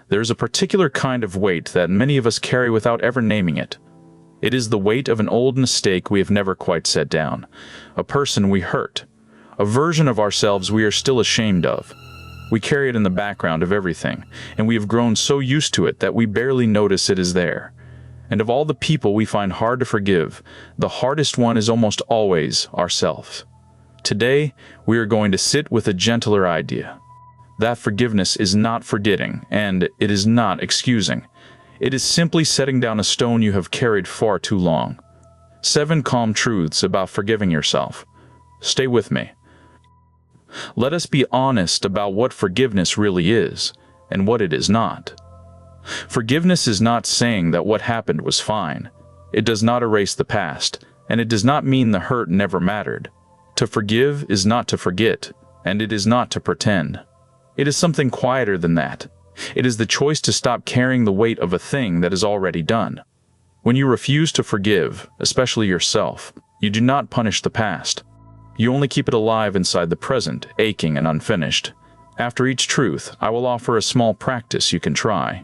There is a particular kind of weight that many of us carry without ever naming it. It is the weight of an old mistake we have never quite set down, a person we hurt, a version of ourselves we are still ashamed of. We carry it in the background of everything, and we have grown so used to it that we barely notice it is there. And of all the people we find hard to forgive, the hardest one is almost always ourselves. Today, we are going to sit with a gentler idea. That forgiveness is not forgetting, and it is not excusing. It is simply setting down a stone you have carried far too long. 7 calm truths about forgiving yourself. Stay with me. Let us be honest about what forgiveness really is, and what it is not. Forgiveness is not saying that what happened was fine. It does not erase the past, and it does not mean the hurt never mattered. To forgive is not to forget, and it is not to pretend. It is something quieter than that. It is the choice to stop carrying the weight of a thing that is already done. When you refuse to forgive, especially yourself, you do not punish the past. You only keep it alive inside the present, aching and unfinished. After each truth, I will offer a small practice you can try.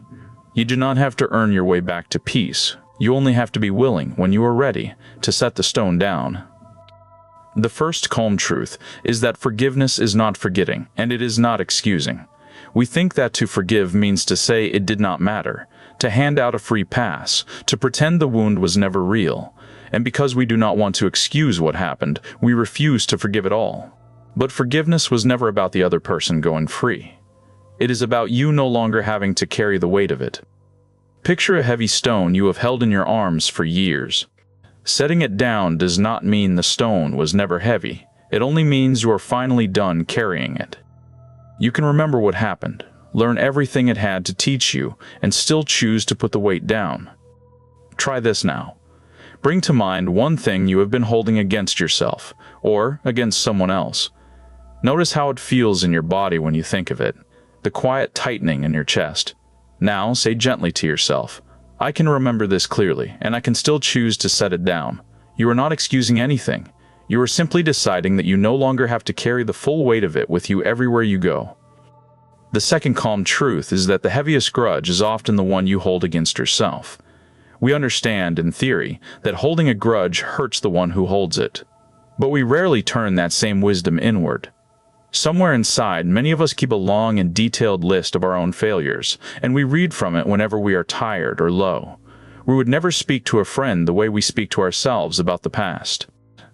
You do not have to earn your way back to peace. You only have to be willing, when you are ready, to set the stone down. The first calm truth is that forgiveness is not forgetting, and it is not excusing. We think that to forgive means to say it did not matter, to hand out a free pass, to pretend the wound was never real. And because we do not want to excuse what happened, we refuse to forgive it all. But forgiveness was never about the other person going free. It is about you no longer having to carry the weight of it. Picture a heavy stone you have held in your arms for years. Setting it down does not mean the stone was never heavy. It only means you are finally done carrying it. You can remember what happened, learn everything it had to teach you, and still choose to put the weight down. Try this now. Bring to mind one thing you have been holding against yourself, or against someone else. Notice how it feels in your body when you think of it, the quiet tightening in your chest. Now say gently to yourself, I can remember this clearly, and I can still choose to set it down. You are not excusing anything. You are simply deciding that you no longer have to carry the full weight of it with you everywhere you go. The second calm truth is that the heaviest grudge is often the one you hold against yourself. We understand, in theory, that holding a grudge hurts the one who holds it. But we rarely turn that same wisdom inward. Somewhere inside, many of us keep a long and detailed list of our own failures, and we read from it whenever we are tired or low. We would never speak to a friend the way we speak to ourselves about the past.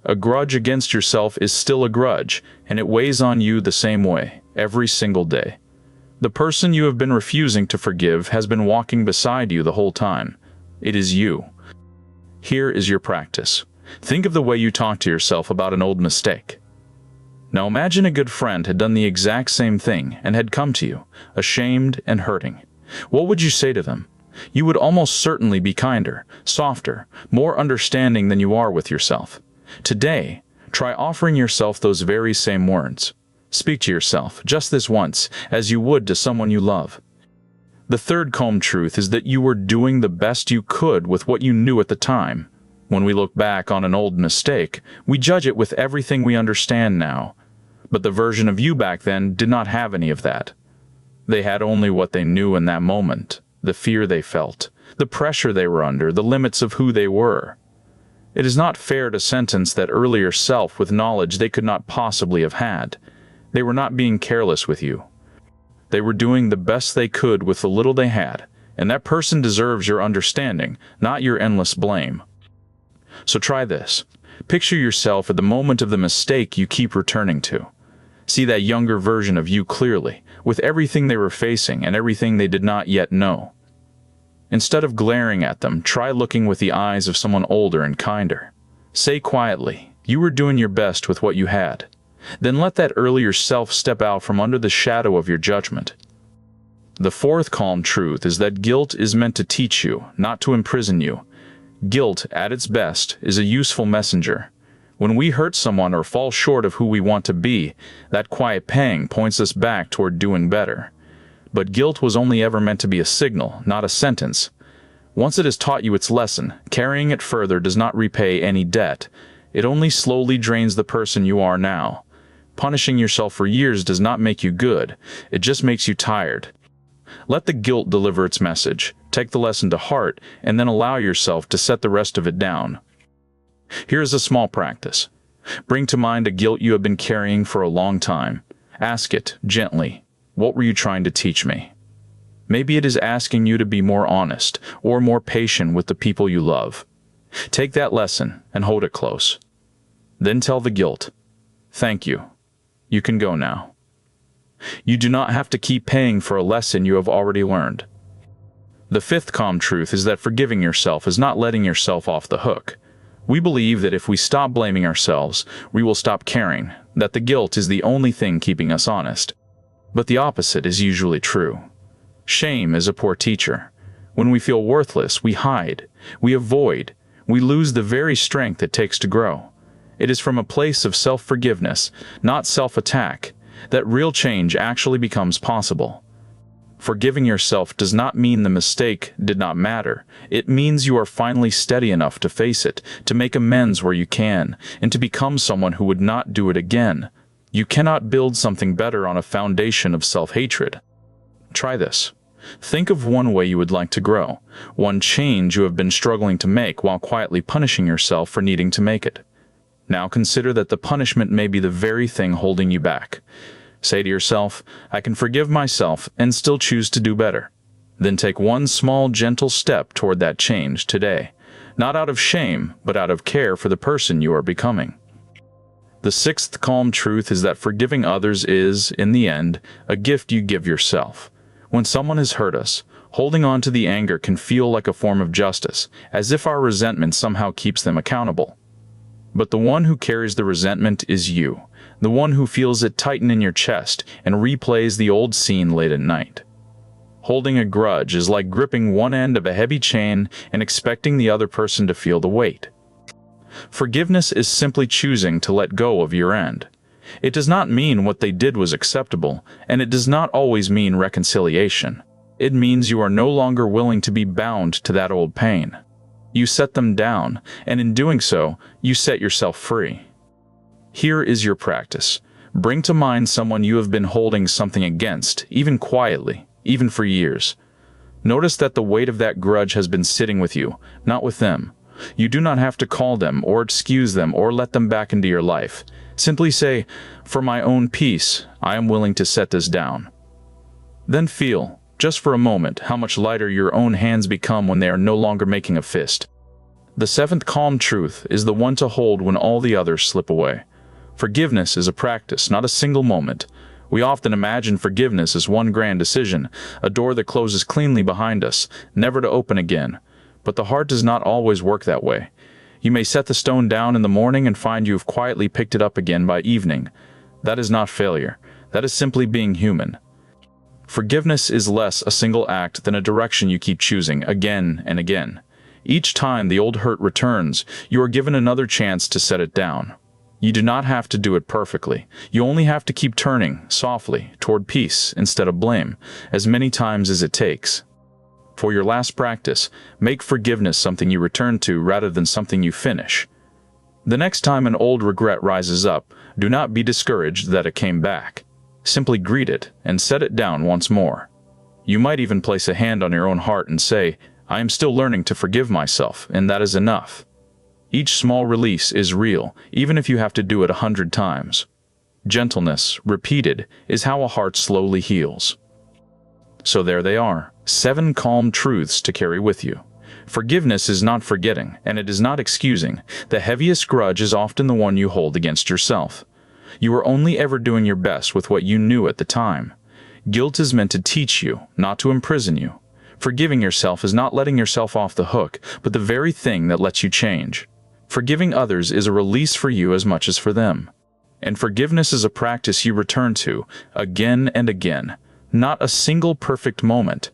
A grudge against yourself is still a grudge, and it weighs on you the same way, every single day. The person you have been refusing to forgive has been walking beside you the whole time. It is you. Here is your practice. Think of the way you talk to yourself about an old mistake. Now imagine a good friend had done the exact same thing and had come to you, ashamed and hurting. What would you say to them? You would almost certainly be kinder, softer, more understanding than you are with yourself. Today, try offering yourself those very same words. Speak to yourself, just this once, as you would to someone you love. The third calm truth is that you were doing the best you could with what you knew at the time. When we look back on an old mistake, we judge it with everything we understand now. But the version of you back then did not have any of that. They had only what they knew in that moment, the fear they felt, the pressure they were under, the limits of who they were. It is not fair to sentence that earlier self with knowledge they could not possibly have had. They were not being careless with you. They were doing the best they could with the little they had, and that person deserves your understanding, not your endless blame. So try this. Picture yourself at the moment of the mistake you keep returning to. See that younger version of you clearly, with everything they were facing and everything they did not yet know. Instead of glaring at them, try looking with the eyes of someone older and kinder. Say quietly, you were doing your best with what you had. Then let that earlier self step out from under the shadow of your judgment. The fourth calm truth is that guilt is meant to teach you, not to imprison you. Guilt, at its best, is a useful messenger. When we hurt someone or fall short of who we want to be, that quiet pang points us back toward doing better. But guilt was only ever meant to be a signal, not a sentence. Once it has taught you its lesson, carrying it further does not repay any debt. It only slowly drains the person you are now. Punishing yourself for years does not make you good. It just makes you tired. Let the guilt deliver its message. Take the lesson to heart, and then allow yourself to set the rest of it down. Here is a small practice. Bring to mind a guilt you have been carrying for a long time. Ask it, gently, what were you trying to teach me? Maybe it is asking you to be more honest or more patient with the people you love. Take that lesson and hold it close. Then tell the guilt, thank you. You can go now. You do not have to keep paying for a lesson you have already learned. The fifth calm truth is that forgiving yourself is not letting yourself off the hook. We believe that if we stop blaming ourselves, we will stop caring, that the guilt is the only thing keeping us honest. But the opposite is usually true. Shame is a poor teacher. When we feel worthless, we hide, we avoid, we lose the very strength it takes to grow. It is from a place of self-forgiveness, not self-attack, that real change actually becomes possible. Forgiving yourself does not mean the mistake did not matter. It means you are finally steady enough to face it, to make amends where you can, and to become someone who would not do it again. You cannot build something better on a foundation of self-hatred. Try this. Think of one way you would like to grow, one change you have been struggling to make while quietly punishing yourself for needing to make it. Now consider that the punishment may be the very thing holding you back. Say to yourself, I can forgive myself and still choose to do better. Then take one small, gentle step toward that change today, not out of shame, but out of care for the person you are becoming. The sixth calm truth is that forgiving others is, in the end, a gift you give yourself. When someone has hurt us, holding on to the anger can feel like a form of justice, as if our resentment somehow keeps them accountable. But the one who carries the resentment is you, the one who feels it tighten in your chest and replays the old scene late at night. Holding a grudge is like gripping one end of a heavy chain and expecting the other person to feel the weight. Forgiveness is simply choosing to let go of your end. It does not mean what they did was acceptable, and it does not always mean reconciliation. It means you are no longer willing to be bound to that old pain. You set them down, and in doing so, you set yourself free. Here is your practice. Bring to mind someone you have been holding something against, even quietly, even for years. Notice that the weight of that grudge has been sitting with you, not with them. You do not have to call them, or excuse them, or let them back into your life. Simply say, for my own peace, I am willing to set this down. Then feel, just for a moment, how much lighter your own hands become when they are no longer making a fist. The seventh calm truth is the one to hold when all the others slip away. Forgiveness is a practice, not a single moment. We often imagine forgiveness as one grand decision, a door that closes cleanly behind us, never to open again. But the heart does not always work that way. You may set the stone down in the morning and find you have quietly picked it up again by evening. That is not failure. That is simply being human. Forgiveness is less a single act than a direction you keep choosing again and again. Each time the old hurt returns, you are given another chance to set it down. You do not have to do it perfectly. You only have to keep turning, softly, toward peace instead of blame, as many times as it takes. For your last practice, make forgiveness something you return to rather than something you finish. The next time an old regret rises up, do not be discouraged that it came back. Simply greet it and set it down once more. You might even place a hand on your own heart and say, I am still learning to forgive myself, and that is enough. Each small release is real, even if you have to do it 100 times. Gentleness, repeated, is how a heart slowly heals. So there they are, 7 calm truths to carry with you. Forgiveness is not forgetting, and it is not excusing. The heaviest grudge is often the one you hold against yourself. You were only ever doing your best with what you knew at the time. Guilt is meant to teach you, not to imprison you. Forgiving yourself is not letting yourself off the hook, but the very thing that lets you change. Forgiving others is a release for you as much as for them. And forgiveness is a practice you return to, again and again, not a single perfect moment.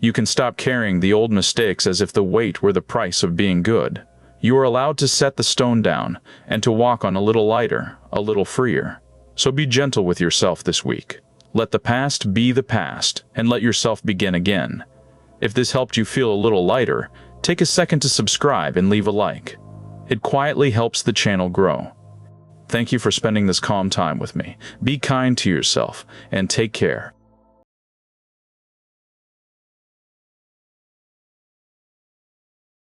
You can stop carrying the old mistakes as if the weight were the price of being good. You are allowed to set the stone down, and to walk on a little lighter, a little freer. So be gentle with yourself this week. Let the past be the past, and let yourself begin again. If this helped you feel a little lighter, take a second to subscribe and leave a like. It quietly helps the channel grow. Thank you for spending this calm time with me. Be kind to yourself, and take care.